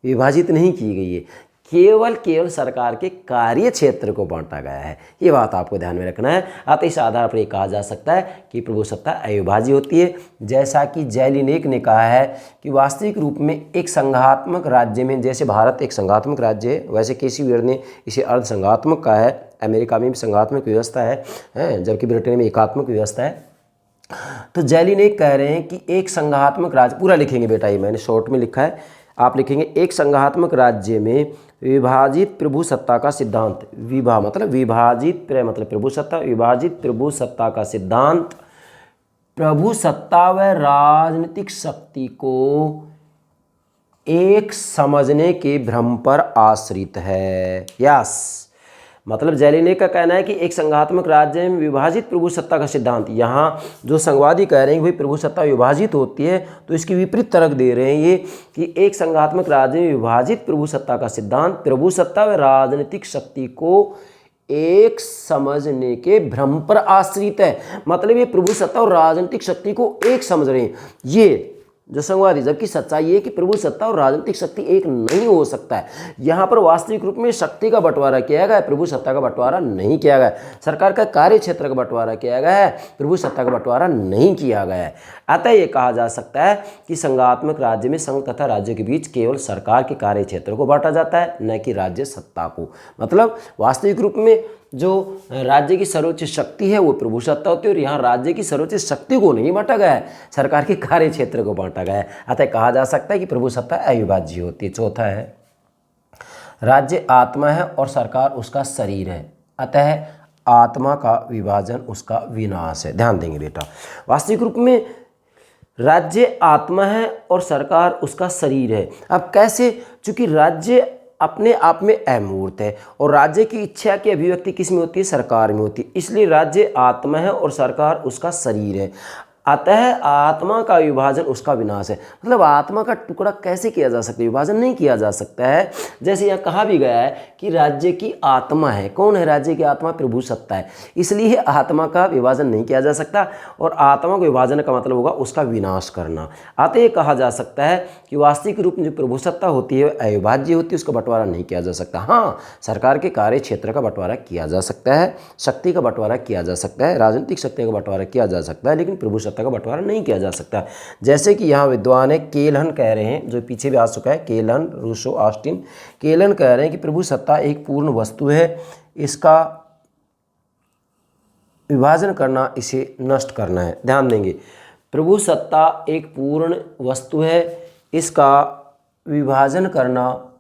विभाजित नहीं की गई है, केवल सरकार के कार्य क्षेत्र को बांटा गया है। ये बात आपको ध्यान में रखना है। अतः इस आधार पर ये कहा जा सकता है कि प्रभु सत्ता अविभाज्य होती है। जैसा कि जैलिनेक ने कहा है कि वास्तविक रूप में एक संघात्मक राज्य में, जैसे भारत एक संघात्मक राज्य है, वैसे केसी वीर ने इसे अर्ध संघात्मक कहा है। अमेरिका में भी संघात्मक व्यवस्था है, जबकि ब्रिटेन में एकात्मक व्यवस्था है। तो जैलिनेक कह रहे हैं कि एक संघात्मक राज्य, पूरा लिखेंगे बेटा, ये मैंने शॉर्ट में लिखा है, आप लिखेंगे एक संघात्मक राज्य में विभाजित प्रभु सत्ता का सिद्धांत, मतलब विभाजित मतलब प्रभु सत्ता, विभाजित प्रभु सत्ता का सिद्धांत प्रभु सत्ता व राजनीतिक शक्ति को एक समझने के भ्रम पर आश्रित है। यस, मतलब जैलिनेक का कहना है कि एक संघात्मक राज्य में विभाजित प्रभु सत्ता का सिद्धांत, यहाँ जो संघवादी कह रहे हैं कि भाई प्रभु सत्ता विभाजित होती है, तो इसकी विपरीत तर्क दे रहे हैं ये कि एक संघात्मक राज्य में विभाजित प्रभु सत्ता का सिद्धांत प्रभु सत्ता व राजनीतिक शक्ति को एक समझने के भ्रम पर आश्रित है। मतलब ये प्रभु सत्ता और राजनीतिक शक्ति को एक समझ रहे हैं ये जो संघवादी, जबकि सच्चाई ये है कि प्रभु सत्ता और राजनीतिक शक्ति एक नहीं हो सकता है। यहाँ पर वास्तविक रूप में शक्ति का बंटवारा किया गया है, प्रभु सत्ता का बंटवारा नहीं किया गया। सरकार का कार्य क्षेत्र का बंटवारा किया गया है, प्रभु सत्ता का बंटवारा नहीं किया गया है। अतः ये कहा जा सकता है कि संघात्मक राज्य में संघ तथा राज्यों के बीच केवल सरकार के कार्य क्षेत्र को बांटा जाता है, न कि राज्य सत्ता को। मतलब वास्तविक रूप में जो राज्य की सर्वोच्च शक्ति है वो प्रभु सत्ता होती है, और यहाँ राज्य की सर्वोच्च शक्ति को नहीं बांटा गया है, सरकार के कार्य क्षेत्र को बांटा गया है। अतः कहा जा सकता है कि प्रभु सत्ता अविभाज्य होती है। चौथा है, राज्य आत्मा है और सरकार उसका शरीर है, अतः आत्मा का विभाजन उसका विनाश है। ध्यान देंगे बेटा, वास्तविक रूप में राज्य आत्मा है और सरकार उसका शरीर है। अब कैसे? चूंकि राज्य अपने आप में अमूर्त है और राज्य की इच्छा की अभिव्यक्ति किस में होती है? सरकार में होती है। इसलिए राज्य आत्मा है और सरकार उसका शरीर है, अतः आत्मा का विभाजन उसका विनाश है। मतलब आत्मा का टुकड़ा कैसे किया जा सकता है? विभाजन नहीं किया जा सकता है। जैसे यहाँ कहा भी गया है कि राज्य की आत्मा है, कौन है राज्य की आत्मा? प्रभु सत्ता है। इसलिए आत्मा का विभाजन नहीं किया जा सकता, और आत्मा का विभाजन का मतलब होगा उसका विनाश करना। अतः कहा जा सकता है कि वास्तविक रूप में जो प्रभु सत्ता होती है अविभाज्य होती है, उसका बंटवारा नहीं किया जा सकता। हाँ, सरकार के कार्य क्षेत्र का बंटवारा किया जा सकता है, शक्ति का बंटवारा किया जा सकता है, राजनीतिक शक्ति का बंटवारा किया जा सकता है, लेकिन प्रभु सत्ता का बंटवारा नहीं किया जा सकता। जैसे कि यहाँ विद्वान है केलहन कह रहे हैं, जो पीछे भी आ चुका है, केलहन, रूसो, ऑस्टिन, केलहन कह रहे हैं कि प्रभु सत्ता एक पूर्ण वस्तु है, इसका विभाजन करना इसे नष्ट करना है। ध्यान देंगे, प्रभु सत्ता एक पूर्ण वस्तु है, इसका विभाजन करना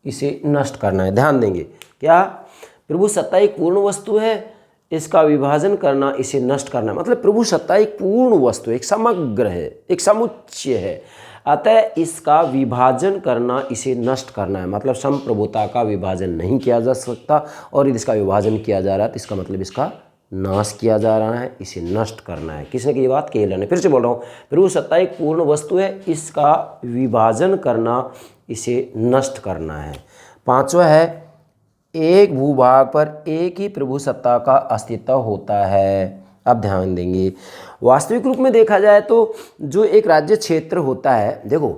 इसे नष्ट करना है। ध्यान देंगे, क्या प्रभु सत्ता एक पूर्ण वस्तु है, इसका विभाजन करना इसे नष्ट करना है। मतलब प्रभु सत्ता एक पूर्ण वस्तु है, एक समग्र है, एक समुच्चय है, अतः इसका विभाजन करना इसे नष्ट करना है। मतलब संप्रभुता का विभाजन नहीं किया जा सकता, और यदि इसका विभाजन किया जा रहा है तो इसका मतलब इसका नाश किया जा रहा है, इसे नष्ट करना है। किसने की बात? केलहन ने। फिर से बोल रहा हूँ, प्रभु सत्ता एक पूर्ण वस्तु है, इसका विभाजन करना इसे नष्ट करना है। पांचवा है, एक भूभाग पर एक ही प्रभु सत्ता का अस्तित्व होता है। अब ध्यान देंगे, वास्तविक रूप में देखा जाए तो जो एक राज्य क्षेत्र होता है, देखो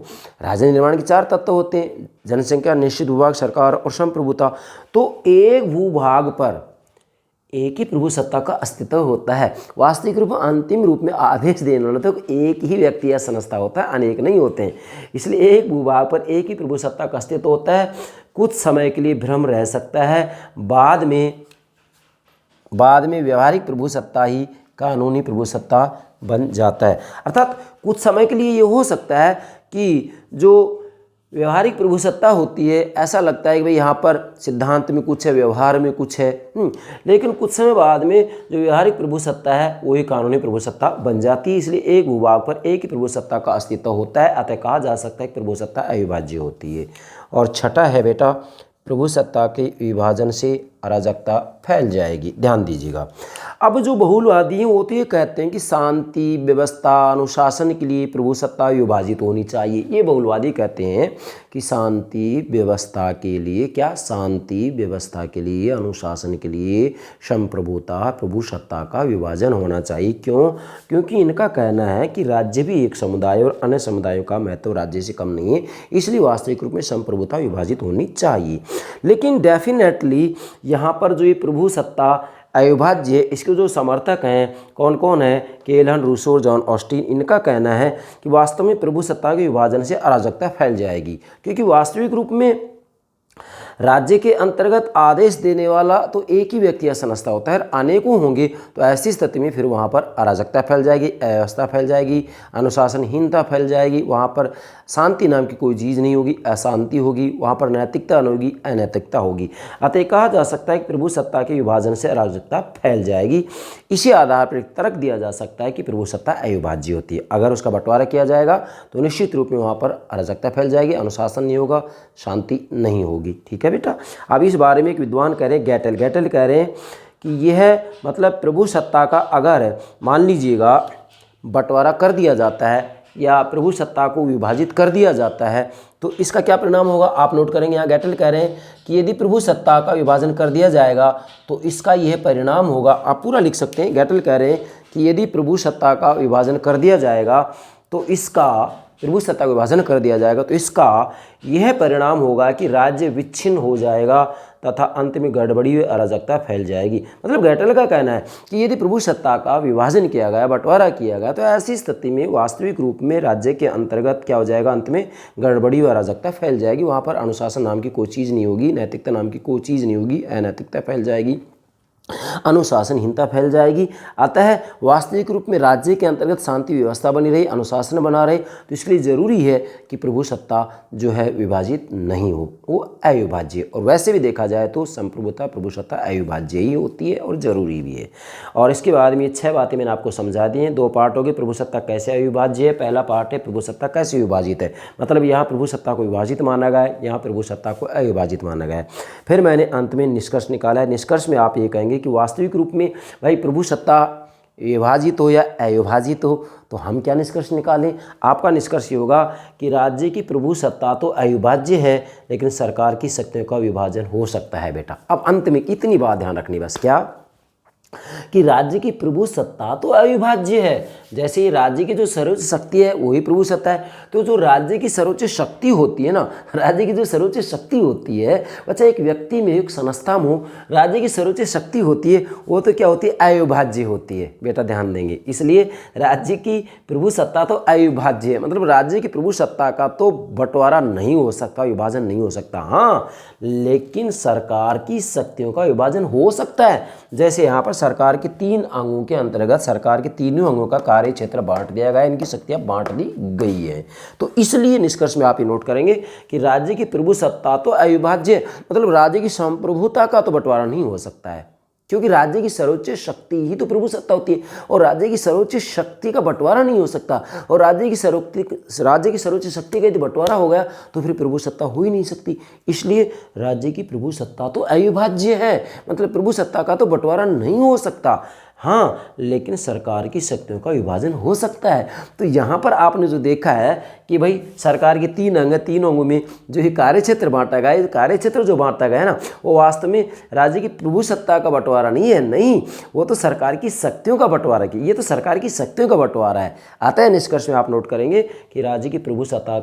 राज्य निर्माण के 4 तत्व होते हैं, जनसंख्या, निश्चित भूभाग, सरकार और संप्रभुता। तो एक भूभाग पर एक ही प्रभु सत्ता का अस्तित्व होता है। वास्तविक रूप में अंतिम रूप में आदेश देने वाला तो एक ही व्यक्ति या संस्था होता है, अनेक नहीं होते हैं। इसलिए एक भूभाग पर एक ही प्रभु सत्ता का अस्तित्व होता है। कुछ समय के लिए भ्रम रह सकता है, बाद में व्यवहारिक प्रभु सत्ता ही कानूनी प्रभु सत्ता बन जाता है। अर्थात कुछ समय के लिए ये हो सकता है कि जो व्यवहारिक प्रभु सत्ता होती है, ऐसा लगता है कि भाई यहाँ पर सिद्धांत में कुछ है, व्यवहार में कुछ है, लेकिन कुछ समय बाद में जो व्यवहारिक प्रभु सत्ता है वही कानूनी प्रभु सत्ता बन जाती है। इसलिए एक भूभाग पर एक ही प्रभु सत्ता का अस्तित्व होता है, अतः कहा जा सकता है कि प्रभु सत्ता अविभाज्य होती है। और छठा है बेटा, प्रभु सत्ता के विभाजन से अराजकता फैल जाएगी। ध्यान दीजिएगा, अब जो बहुलवादी हैं वो तो ये कहते हैं कि शांति, व्यवस्था, अनुशासन के लिए प्रभु सत्ता विभाजित होनी चाहिए। ये बहुलवादी कहते हैं कि शांति व्यवस्था के लिए, क्या शांति व्यवस्था के लिए, अनुशासन के लिए संप्रभुता प्रभु सत्ता का विभाजन होना चाहिए। क्यों? क्योंकि इनका कहना है कि राज्य भी एक समुदाय और अन्य समुदायों का महत्व राज्य से कम नहीं है, इसलिए वास्तविक रूप में संप्रभुता विभाजित होनी चाहिए। लेकिन डेफिनेटली यहाँ पर जो ये प्रभु सत्ता अविभाज्य, इसके जो समर्थक हैं कौन कौन है? केलहन, रूसो, जॉन ऑस्टिन। इनका कहना है कि वास्तव में प्रभु सत्ता के विभाजन से अराजकता फैल जाएगी, क्योंकि वास्तविक रूप में राज्य के अंतर्गत आदेश देने वाला तो एक ही व्यक्ति या संस्था होता है, अनेकों होंगे, तो ऐसी स्थिति में फिर वहाँ पर अराजकता फैल जाएगी, अव्यवस्था फैल जाएगी, अनुशासनहीनता फैल जाएगी, वहाँ पर शांति नाम की कोई चीज़ नहीं होगी, अशांति होगी, वहाँ पर नैतिकता नहीं होगी, अनैतिकता होगी। अतः कहा जा सकता है कि प्रभु सत्ता के विभाजन से अराजकता फैल जाएगी। इसी आधार पर तर्क दिया जा सकता है कि प्रभु सत्ता अविभाज्य होती है। अगर उसका बंटवारा किया जाएगा तो निश्चित रूप में वहाँ पर अराजकता फैल जाएगी, अनुशासन नहीं होगा, शांति नहीं होगी। ठीक है बेटा। अब इस बारे में एक विद्वान कह रहे हैं, गैटल कह रहे हैं कि यह मतलब प्रभु सत्ता का अगर मान लीजिएगा बंटवारा कर दिया जाता है या प्रभु सत्ता को विभाजित कर दिया जाता है तो इसका क्या परिणाम होगा, आप नोट करेंगे। यहाँ गैटल कह रहे हैं कि यदि प्रभु सत्ता का विभाजन कर दिया जाएगा तो इसका यह परिणाम होगा, आप पूरा लिख सकते हैं। गैटल कह रहे हैं कि यदि प्रभु सत्ता का विभाजन कर दिया जाएगा तो इसका प्रभु सत्ता का विभाजन कर दिया जाएगा तो इसका यह परिणाम होगा कि राज्य विच्छिन्न हो जाएगा तथा अंत में गड़बड़ी व अराजकता फैल जाएगी। मतलब गैटल का कहना है कि यदि प्रभु सत्ता का विभाजन किया गया, बंटवारा किया गया, तो ऐसी स्थिति में वास्तविक रूप में राज्य के अंतर्गत क्या हो जाएगा, अंत में गड़बड़ी व अराजकता फैल जाएगी। वहाँ पर अनुशासन नाम की कोई चीज़ नहीं होगी, नैतिकता नाम की कोई चीज़ नहीं होगी, अनैतिकता फैल जाएगी, अनुशासनहीनता फैल जाएगी। अतः वास्तविक रूप में राज्य के अंतर्गत शांति व्यवस्था बनी रही, अनुशासन बना रहे, तो इसके लिए ज़रूरी है कि प्रभु सत्ता जो है विभाजित नहीं हो, वो अविभाज्य। और वैसे भी देखा जाए तो संप्रभुता प्रभु सत्ता अविभाज्य ही होती है और ज़रूरी भी है। और इसके बाद में 6 बातें मैंने आपको समझा दी हैं। 2 पार्ट हो गए, प्रभु सत्ता कैसे अविभाज्य है। पहला पार्ट है प्रभु सत्ता कैसे विभाजित है, मतलब यहाँ प्रभु सत्ता को विभाजित माना गया है, यहाँ प्रभु सत्ता को अविभाजित माना गया है। फिर मैंने अंत में निष्कर्ष निकाला है। निष्कर्ष में आप ये कहेंगे कि वास्तविक रूप में भाई प्रभु सत्ता विभाजित हो या अविभाजित हो, तो हम क्या निष्कर्ष निकालें? आपका निष्कर्ष ये होगा कि राज्य की प्रभु सत्ता तो अविभाज्य है, लेकिन सरकार की शक्तियों का विभाजन हो सकता है बेटा। अब अंत में इतनी बात ध्यान रखनी बस, क्या कि राज्य की प्रभु सत्ता तो अविभाज्य है। जैसे राज्य की जो सर्वोच्च शक्ति है वही प्रभु सत्ता है, तो जो राज्य की सर्वोच्च शक्ति होती है ना, राज्य की जो सर्वोच्च शक्ति होती है, बच्चा एक व्यक्ति में, एक संस्था में हो, राज्य की सर्वोच्च शक्ति होती है, वो तो क्या होती है, अविभाज्य होती है। बेटा ध्यान देंगे, इसलिए राज्य की प्रभु सत्ता तो अविभाज्य है, मतलब राज्य की प्रभु सत्ता का तो बंटवारा नहीं हो सकता, विभाजन नहीं हो सकता। हाँ, लेकिन सरकार की शक्तियों का विभाजन हो सकता है। जैसे यहाँ पर सरकार के 3 अंगों के अंतर्गत सरकार के तीनों अंगों का कार्य क्षेत्र बांट दिया गया है, इनकी शक्तियाँ बांट दी गई हैं। तो इसलिए निष्कर्ष में आप ये नोट करेंगे कि राज्य की प्रभु सत्ता तो अविभाज्य है, मतलब राज्य की संप्रभुता का तो बंटवारा नहीं हो सकता है, क्योंकि राज्य की सर्वोच्च शक्ति ही तो प्रभु सत्ता होती है, और राज्य की सर्वोच्च शक्ति का बंटवारा नहीं हो सकता। और राज्य की सर्वोच्च शक्ति का यदि बंटवारा हो गया तो फिर प्रभु सत्ता हो ही नहीं सकती। इसलिए राज्य की प्रभु सत्ता तो अविभाज्य है, मतलब प्रभु सत्ता का तो बंटवारा नहीं हो सकता। हाँ, लेकिन सरकार की शक्तियों का विभाजन हो सकता है। तो यहाँ पर आपने जो देखा है कि भाई सरकार के 3 अंग, 3 अंगों में जो ये कार्यक्षेत्र बांटा गया है, कार्यक्षेत्र जो बांटा गया है ना, वो वास्तव में राज्य की प्रभु सत्ता का बंटवारा नहीं है, नहीं, वो तो सरकार की शक्तियों का बंटवारा है। ये तो सरकार की शक्तियों का बंटवारा है। अतः निष्कर्ष में आप नोट करेंगे कि राज्य की प्रभु सत्ता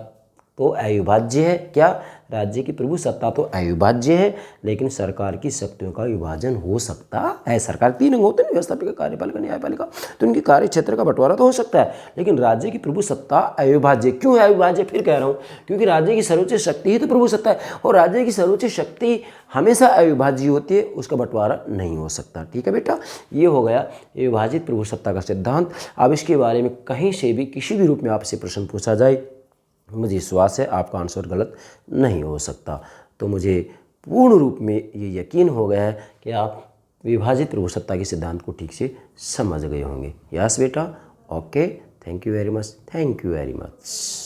तो अविभाज्य है। क्या? राज्य की प्रभु सत्ता तो अविभाज्य है, लेकिन सरकार की शक्तियों का विभाजन हो सकता है। सरकार 3 अंग होते हैं, व्यवस्थापिका, कार्यपालिका, न्यायपालिका, तो उनकी कार्य क्षेत्र का बंटवारा तो हो सकता है, लेकिन राज्य की प्रभु सत्ता अविभाज्य। क्यों है अविभाज्य? फिर कह रहा हूँ, क्योंकि राज्य की सर्वोच्च शक्ति ही तो प्रभु सत्ता है, और राज्य की सर्वोच्च शक्ति हमेशा अविभाज्य होती है, उसका बंटवारा नहीं हो सकता। ठीक है बेटा, ये हो गया विभाजित प्रभु सत्ता का सिद्धांत। अब इसके बारे में कहीं से भी किसी भी रूप में आपसे प्रश्न पूछा जाए, मुझे विश्वास है आपका आंसर गलत नहीं हो सकता। तो मुझे पूर्ण रूप में ये यकीन हो गया है कि आप विभाजित प्रभु सत्ता के सिद्धांत को ठीक से समझ गए होंगे। यस बेटा, okay, thank you very much, thank you very much.